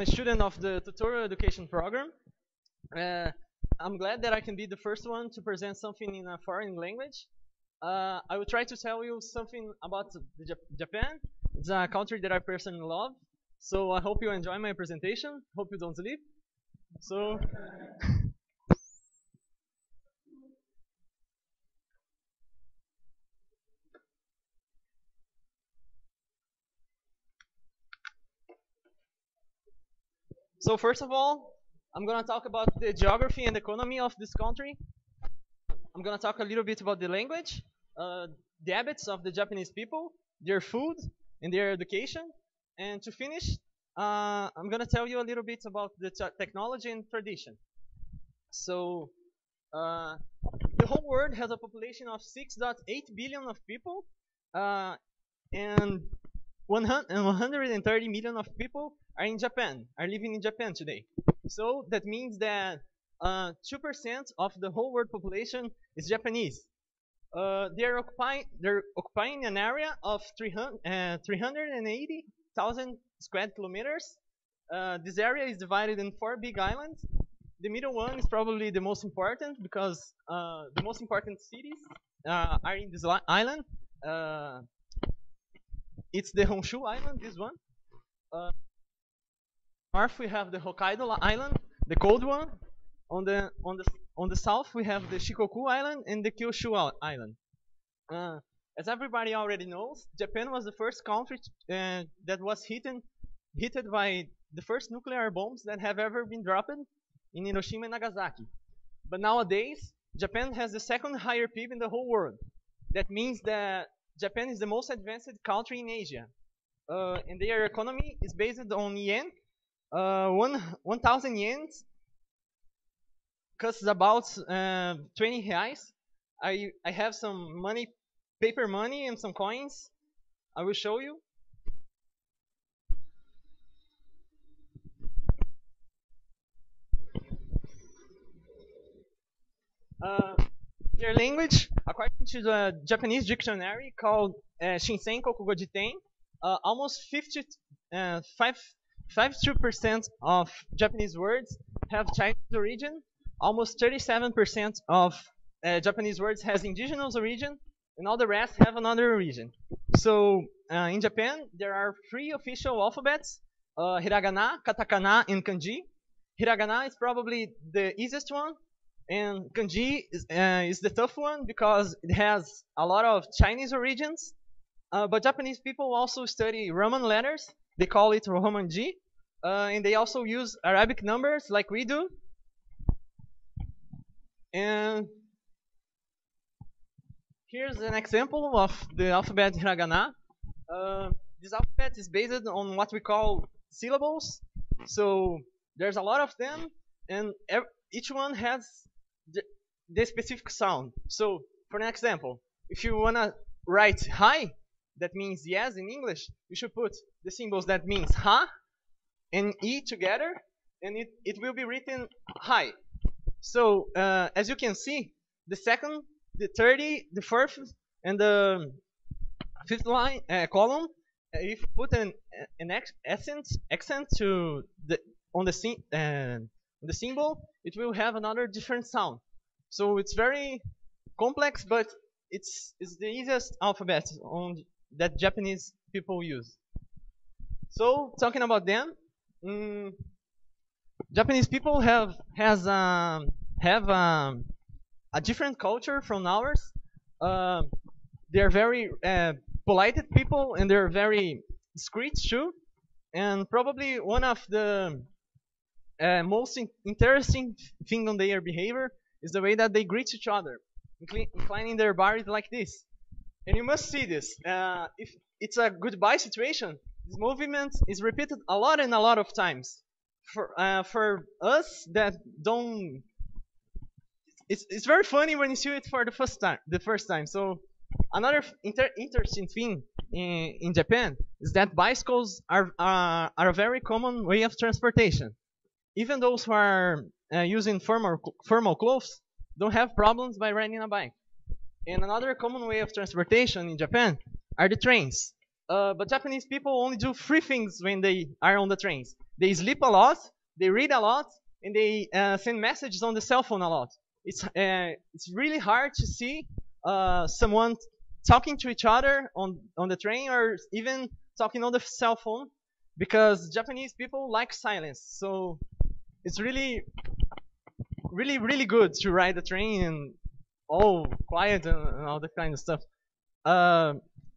I'm a student of the tutorial education program. I'm glad that I can be the first one to present something in a foreign language. I will try to tell you something about Japan. It's a country that I personally love. So I hope you enjoy my presentation. Hope you don't sleep. So. So first of all, I'm going to talk about the geography and economy of this country. I'm going to talk a little bit about the language, the habits of the Japanese people, their food, and their education. And to finish, I'm going to tell you a little bit about the technology and tradition. So the whole world has a population of 6.8 billion of people, and 130 million of people are living in Japan today. So that means that 2% of the whole world population is Japanese. They're occupying an area of 380,000 square kilometers. This area is divided in 4 big islands. The middle one is probably the most important because the most important cities are in this island. It's the Honshu Island, this one. North we have the Hokkaido Island, the cold one. On the south we have the Shikoku Island and the Kyushu Island. As everybody already knows, Japan was the first country that was hit by the first nuclear bombs that have ever been dropped in Hiroshima and Nagasaki. But nowadays, Japan has the second higher PIB in the whole world. That means that Japan is the most advanced country in Asia. And their economy is based on yen. 1,000 yens costs about 20 reais. I have some money, paper money, and some coins. I will show you. Their language, according to the Japanese dictionary called Shinsen Kokugo Jiten, almost 52% of Japanese words have Chinese origin. Almost 37% of Japanese words has indigenous origin, and all the rest have another origin. So in Japan, there are 3 official alphabets: hiragana, katakana, and kanji. Hiragana is probably the easiest one, and kanji is the tough one because it has a lot of Chinese origins. But Japanese people also study Roman letters. They call it Romanji. And they also use Arabic numbers like we do. And here's an example of the alphabet hiragana. This alphabet is based on what we call syllables. So there's a lot of them, and each one has the specific sound. So for an example, if you want to write hi, that means yes in English, you should put the symbols that means ha and e together, and it will be written hi. So as you can see, the second, the 30, the fourth, and the fifth line column, if you put an accent to on the symbol, it will have another different sound. So it's very complex, but it's the easiest alphabet that Japanese people use. So talking about them, Japanese people have a different culture from ours. They're very polite people, and they're very discreet too. And probably one of the most interesting thing on their behavior is the way that they greet each other, inclining their bodies like this. And you must see this. If it's a goodbye situation, this movement is repeated a lot and a lot of times. For us that don't, it's very funny when you see it for the first time. So another interesting thing in Japan is that bicycles are a very common way of transportation. Even those who are using formal clothes don't have problems by riding a bike. And another common way of transportation in Japan are the trains. But Japanese people only do 3 things when they are on the trains. They sleep a lot, they read a lot, and they send messages on the cell phone a lot. It's really hard to see someone talking to each other on the train or even talking on the cell phone, because Japanese people like silence. So it's really, really, really good to ride the train and all quiet and all that kind of stuff. Uh,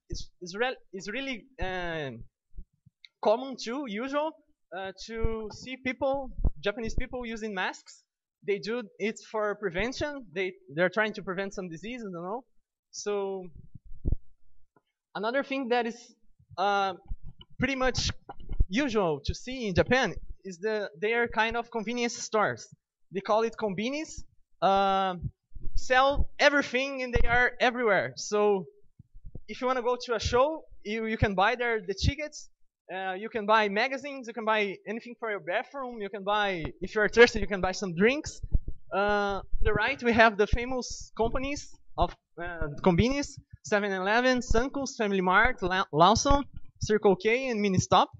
it's really common too, usual, to see Japanese people using masks. They do it for prevention. They're trying to prevent some diseases, you know. So another thing that is pretty much usual to see in Japan is their kind of convenience stores. They call it konbinis. Sell everything and they are everywhere. So if you want to go to a show, you can buy there the tickets. You can buy magazines. You can buy anything for your bathroom. You can buy, if you are thirsty, you can buy some drinks. On the right, we have the famous companies of konbinis: 7-Eleven, Sanko's, Family Mart, Lawson, Circle K, and Mini Stop.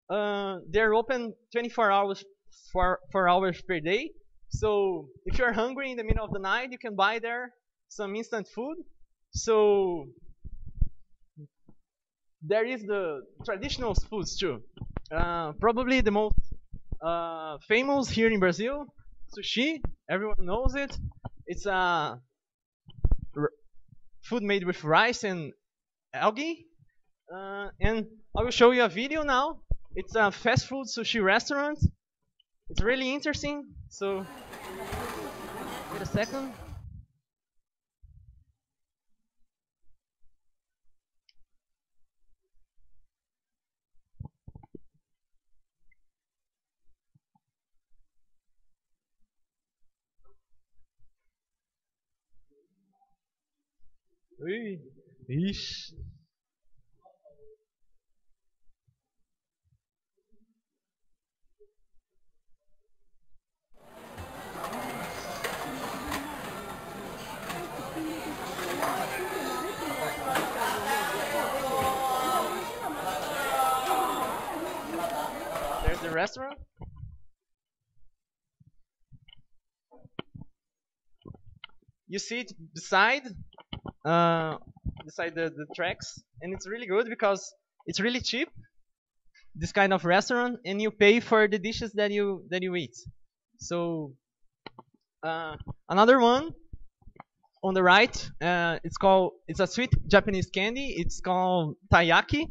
They're open 24 hours, 4 hours per day. So if you're hungry in the middle of the night, you can buy there some instant food. So there is the traditional foods too. Probably the most famous here in Brazil, sushi. Everyone knows it. It's a food made with rice and algae. And I will show you a video now. It's a fast food sushi restaurant. It's really interesting. So wait a second. Ui, ixi. There's the restaurant. You see it beside the tracks, and it's really good because it's really cheap, this kind of restaurant, and you pay for the dishes that you eat. So another one on the right, it's a sweet Japanese candy. It's called taiyaki.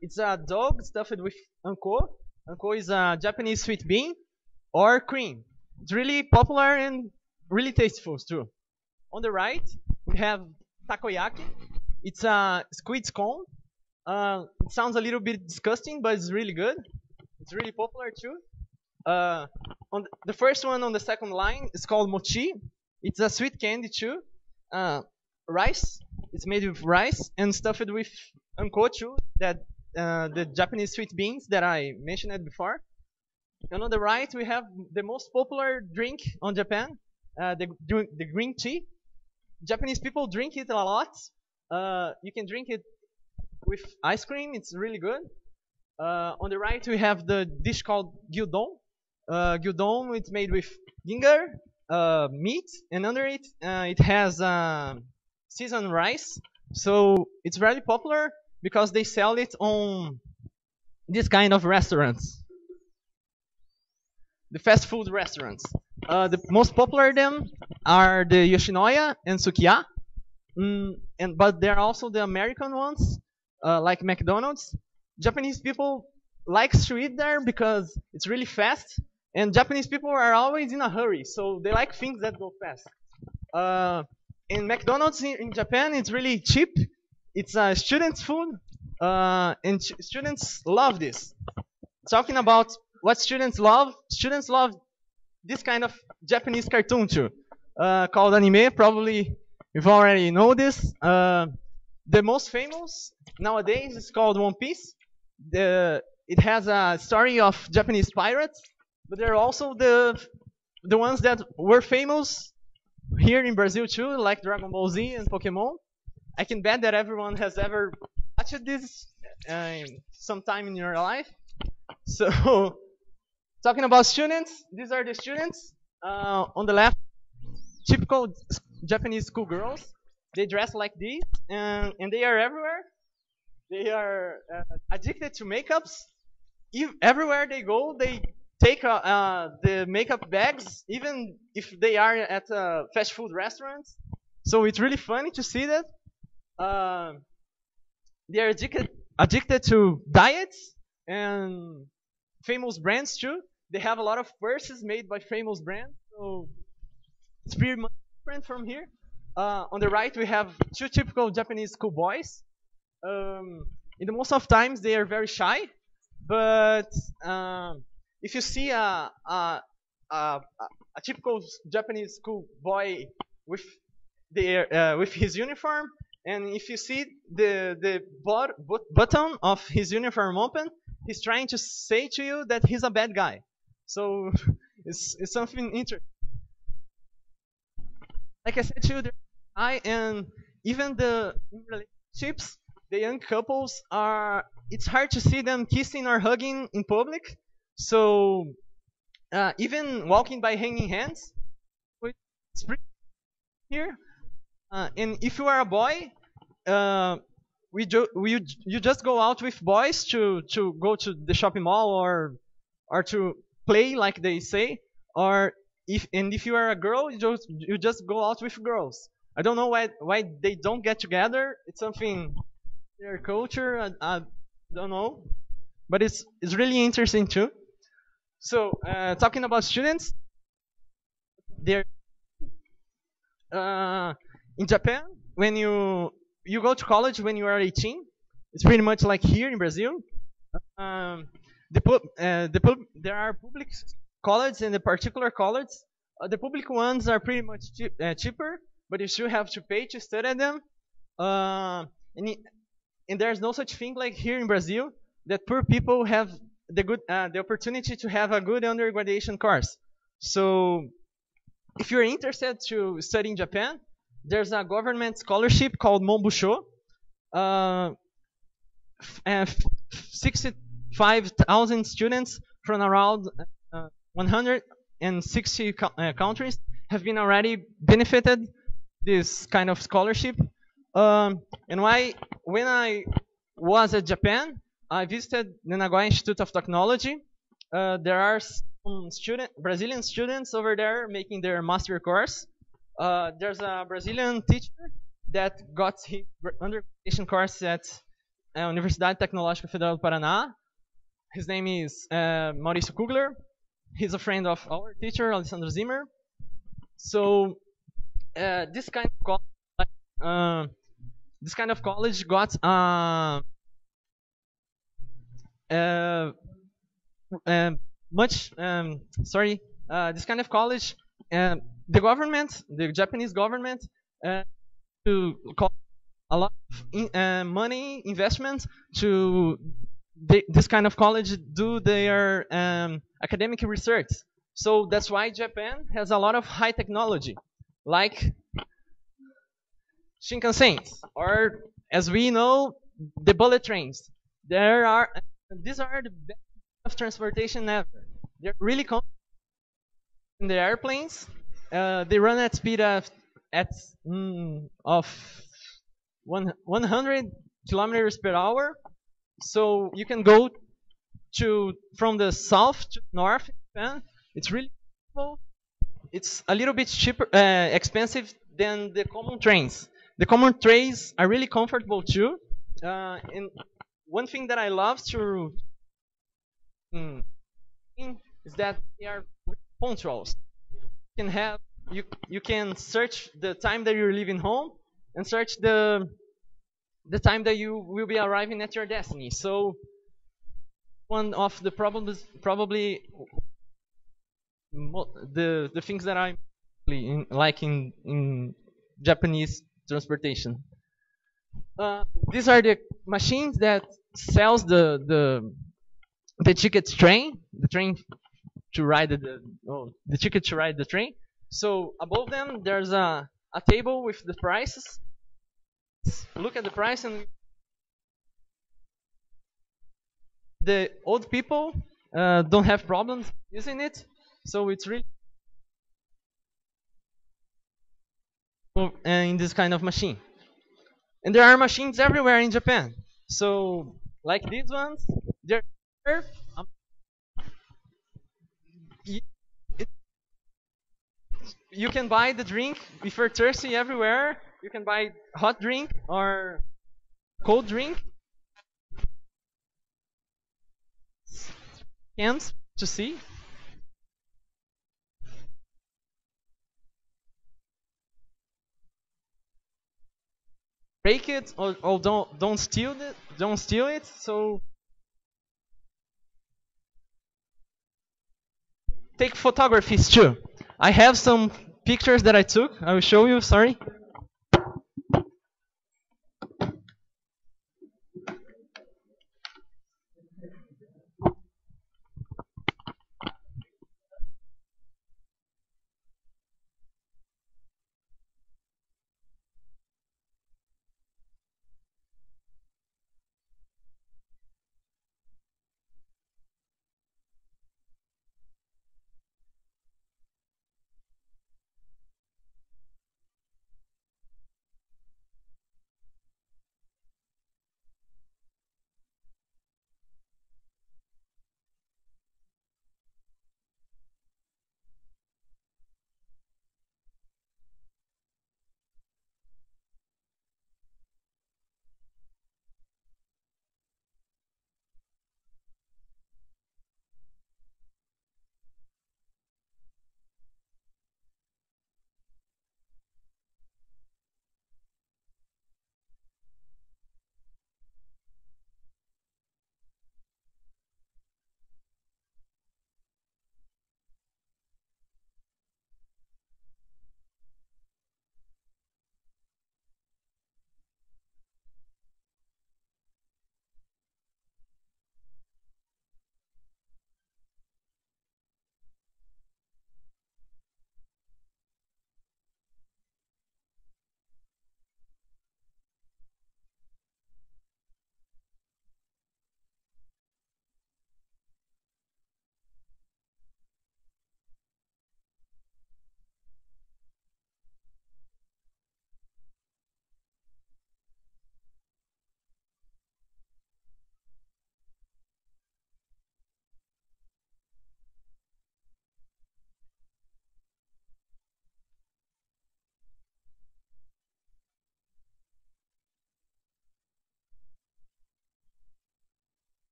It's a dog stuffed with anko. Anko is a Japanese sweet bean or cream. It's really popular and really tasteful too. On the right, we have takoyaki. It's a squid cone. It sounds a little bit disgusting, but it's really good. It's really popular too. On the first one on the second line is called mochi. It's a sweet candy too. Rice. It's made with rice and stuffed with anko too, that the Japanese sweet beans that I mentioned before. And on the right, we have the most popular drink on Japan, the green tea. Japanese people drink it a lot. You can drink it with ice cream. It's really good. On the right, we have the dish called gyudon. Gyudon, it's made with ginger, meat, and under it, it has seasoned rice. So it's very popular because they sell it on this kind of restaurants, the fast food restaurants. The most popular of them are the Yoshinoya and Sukiya, but there are also the American ones, like McDonald's. Japanese people like to eat there because it's really fast, and Japanese people are always in a hurry, so they like things that go fast. And McDonald's in Japan, it's really cheap. It's a student's food, and students love this. Talking about what students love this kind of Japanese cartoon too, called anime. Probably you've already know this. The most famous nowadays is called One Piece. It has a story of Japanese pirates, but there are also the ones that were famous here in Brazil too, like Dragon Ball Z and Pokemon. I can bet that everyone has ever watched this sometime in your life. So Talking about students, these are the students. On the left, typical Japanese schoolgirls. They dress like this, and they are everywhere. They are addicted to makeups. Everywhere they go, they take the makeup bags, even if they are at fast food restaurants. So it's really funny to see that. Uh, they are addicted to diets and famous brands too. They have a lot of purses made by famous brands, so it's pretty much different from here. On the right, we have two typical Japanese schoolboys. In the most of times, they are very shy, but if you see a typical Japanese schoolboy with with his uniform, and if you see the button of his uniform open, he's trying to say to you that he's a bad guy. So it's something interesting. Like I said to you, I and even the in relationships, the young couples are. It's hard to see them kissing or hugging in public. So even walking by hanging hands, it's pretty here. And if you are a boy, you just go out with boys to go to the shopping mall or to play like they say, or if you are a girl, you just go out with girls. I don't know why they don't get together. It's something their culture. I don't know, but it's really interesting too. So talking about students, they're in Japan, when you go to college when you are 18, it's pretty much like here in Brazil. There are public colleges and the particular colleges. The public ones are pretty much cheaper, but you still have to pay to study them. And there's no such thing like here in Brazil that poor people have the opportunity to have a good undergraduation course. So if you're interested to study in Japan, there's a government scholarship called Monbusho. 65,000 students from around 160 countries have been already benefited this kind of scholarship. And when I was at Japan, I visited the Nagoya Institute of Technology. There are some Brazilian students over there making their master course. There's a Brazilian teacher that got his undergraduate course at Universidade Tecnológica Federal do Paraná. His name is Mauricio Kugler. He's a friend of our teacher, Alessandro Zimmer. So this kind of college got this kind of college, the government, the Japanese government, to call a lot of money investment to this kind of college do their academic research. So that's why Japan has a lot of high technology, like Shinkansen, or as we know, the bullet trains. These are the best of transportation ever. They're really comfortable in the airplanes. They run at speed of 100 kilometers per hour. So you can go from the south to north. It's really cool. It's a little bit cheaper, expensive than the common trains. The common trains are really comfortable too. And one thing that I love to is that they are punctual. You can search the time that you're leaving home and search the time that you will be arriving at your destiny. So one of the problems, probably the things that I like in Japanese transportation. These are the machines that sells the tickets train, the train to ride the ticket to ride the train. So above them there's a table with the prices. Look at the price, and the old people don't have problems using it. So it's really in this kind of machine. And there are machines everywhere in Japan. So like these ones, they're um, you, it, you can buy the drink if you're thirsty everywhere. You can buy hot drink or cold drink cans to see. Break it or don't steal it. Don't steal it. So take photographies too. I have some pictures that I took. I will show you. Sorry.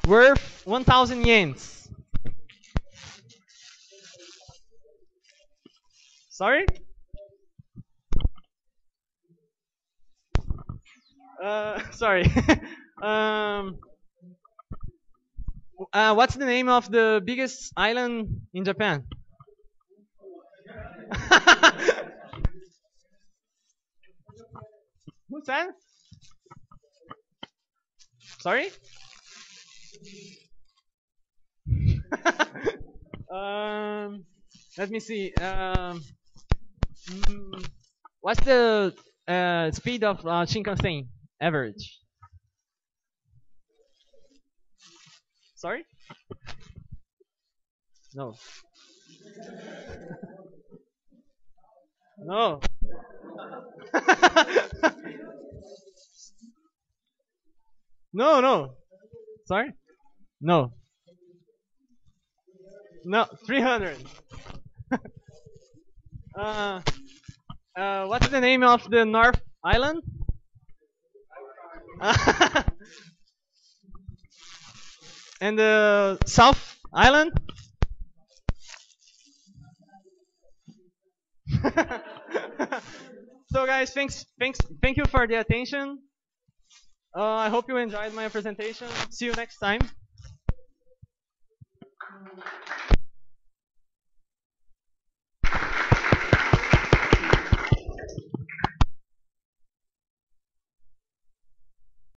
worth 1,000 yens. Sorry? Sorry. What's the name of the biggest island in Japan? Who said? Sorry? Let me see. What's the speed of Shinkansen average? Sorry? No. No. No. Sorry? No. No, 300. What's the name of the North Island? And the South Island? So guys, thank you for the attention. I hope you enjoyed my presentation. See you next time.